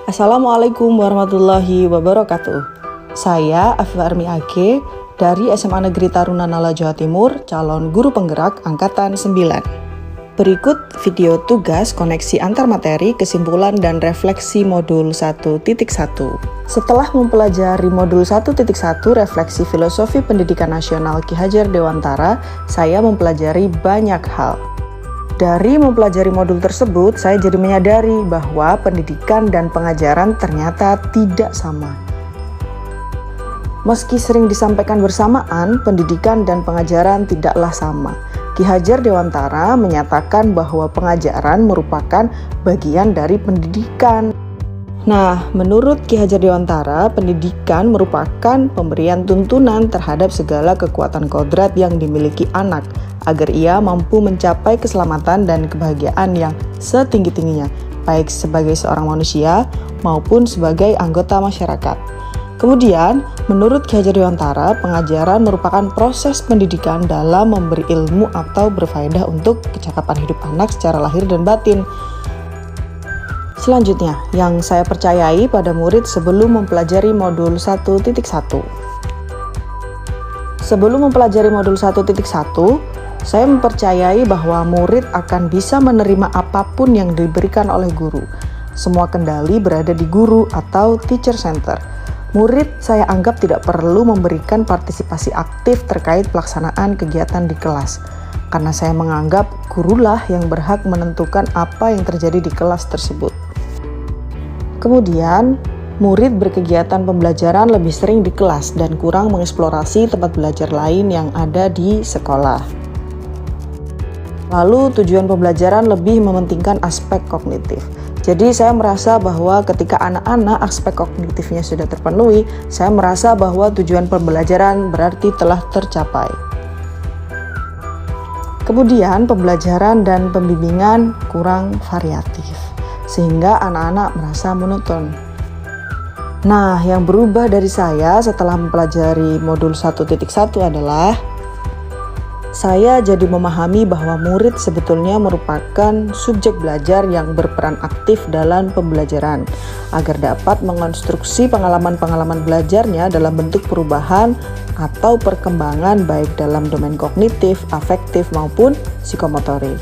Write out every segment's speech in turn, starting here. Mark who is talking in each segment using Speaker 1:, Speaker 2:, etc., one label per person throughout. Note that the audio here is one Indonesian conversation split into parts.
Speaker 1: Assalamualaikum warahmatullahi wabarakatuh. Saya Afifah Armi AG dari SMA Negeri Taruna Nala Jawa Timur, calon guru penggerak angkatan 9. Berikut video tugas koneksi antar materi, kesimpulan dan refleksi modul 1.1. Setelah mempelajari modul 1.1 refleksi filosofi pendidikan nasional Ki Hajar Dewantara, saya mempelajari banyak hal. Dari mempelajari modul tersebut, saya jadi menyadari bahwa pendidikan dan pengajaran ternyata tidak sama. Meski sering disampaikan bersamaan, pendidikan dan pengajaran tidaklah sama. Ki Hajar Dewantara menyatakan bahwa pengajaran merupakan bagian dari pendidikan. Nah, menurut Ki Hajar Dewantara, pendidikan merupakan pemberian tuntunan terhadap segala kekuatan kodrat yang dimiliki anak, agar ia mampu mencapai keselamatan dan kebahagiaan yang setinggi-tingginya, baik sebagai seorang manusia maupun sebagai anggota masyarakat. Kemudian, menurut Ki Hajar Dewantara, pengajaran merupakan proses pendidikan dalam memberi ilmu atau berfaedah untuk kecakapan hidup anak secara lahir dan batin. Selanjutnya, yang saya percayai pada murid sebelum mempelajari modul 1.1. Sebelum mempelajari modul 1.1, saya mempercayai bahwa murid akan bisa menerima apapun yang diberikan oleh guru. Semua kendali berada di guru atau teacher center. Murid saya anggap tidak perlu memberikan partisipasi aktif terkait pelaksanaan kegiatan di kelas, karena saya menganggap gurulah yang berhak menentukan apa yang terjadi di kelas tersebut. Kemudian, murid berkegiatan pembelajaran lebih sering di kelas dan kurang mengeksplorasi tempat belajar lain yang ada di sekolah. Lalu tujuan pembelajaran lebih mementingkan aspek kognitif. Jadi saya merasa bahwa ketika anak-anak aspek kognitifnya sudah terpenuhi, saya merasa bahwa tujuan pembelajaran berarti telah tercapai. Kemudian pembelajaran dan pembimbingan kurang variatif, sehingga anak-anak merasa monoton. Nah, yang berubah dari saya setelah mempelajari modul 1.1 adalah saya jadi memahami bahwa murid sebetulnya merupakan subjek belajar yang berperan aktif dalam pembelajaran agar dapat mengonstruksi pengalaman-pengalaman belajarnya dalam bentuk perubahan atau perkembangan baik dalam domain kognitif, afektif maupun psikomotorik.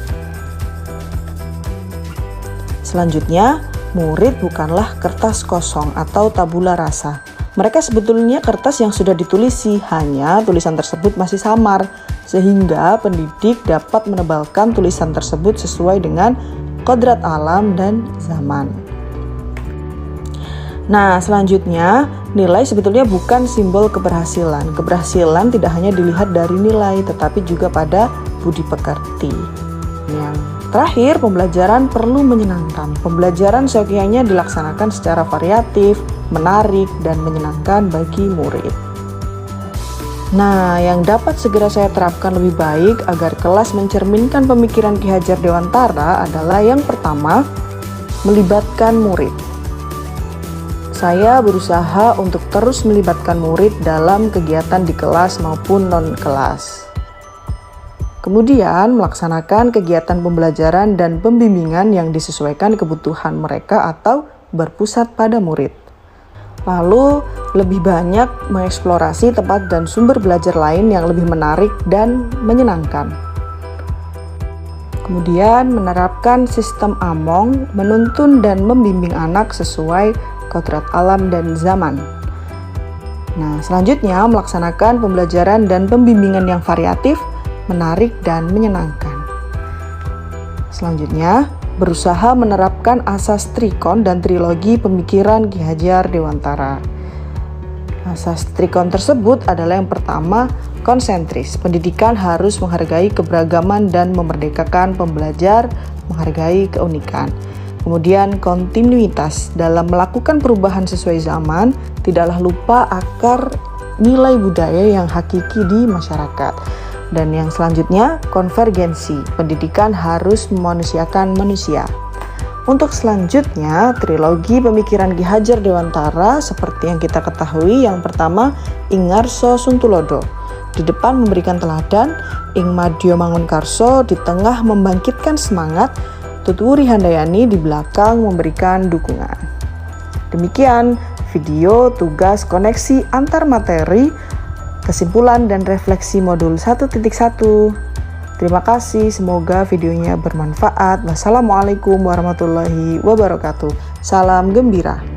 Speaker 1: Selanjutnya, murid bukanlah kertas kosong atau tabula rasa. Mereka sebetulnya kertas yang sudah ditulisi, hanya tulisan tersebut masih samar, sehingga pendidik dapat menebalkan tulisan tersebut sesuai dengan kodrat alam dan zaman. Nah, selanjutnya, nilai sebetulnya bukan simbol keberhasilan. Keberhasilan tidak hanya dilihat dari nilai, tetapi juga pada budi pekerti. Yang terakhir, pembelajaran perlu menyenangkan. Pembelajaran seyogyanya dilaksanakan secara variatif, menarik, dan menyenangkan bagi murid. Nah, yang dapat segera saya terapkan lebih baik agar kelas mencerminkan pemikiran Ki Hajar Dewantara adalah yang pertama, melibatkan murid. Saya berusaha untuk terus melibatkan murid dalam kegiatan di kelas maupun non-kelas. Kemudian, melaksanakan kegiatan pembelajaran dan pembimbingan yang disesuaikan kebutuhan mereka atau berpusat pada murid. Lalu, lebih banyak mengeksplorasi tempat dan sumber belajar lain yang lebih menarik dan menyenangkan. Kemudian, menerapkan sistem AMONG, menuntun dan membimbing anak sesuai kodrat alam dan zaman. Nah, selanjutnya melaksanakan pembelajaran dan pembimbingan yang variatif, menarik dan menyenangkan. Selanjutnya, berusaha menerapkan asas trikon dan trilogi pemikiran Ki Hajar Dewantara. Asas trikon tersebut adalah yang pertama, konsentris. Pendidikan harus menghargai keberagaman dan memerdekakan pembelajar, menghargai keunikan. Kemudian kontinuitas, dalam melakukan perubahan sesuai zaman, tidaklah lupa akar nilai budaya yang hakiki di masyarakat. Dan yang selanjutnya, konvergensi. Pendidikan harus memanusiakan manusia. Untuk selanjutnya, trilogi pemikiran Ki Hajar Dewantara seperti yang kita ketahui, yang pertama, Ing Ngarso Suntulodo. Di depan memberikan teladan, Ing Madyo Mangunkarso di tengah membangkitkan semangat, Tutwuri Handayani di belakang memberikan dukungan. Demikian video tugas koneksi antar materi, kesimpulan dan refleksi modul 1.1. Terima kasih, semoga videonya bermanfaat. Wassalamualaikum warahmatullahi wabarakatuh. Salam gembira.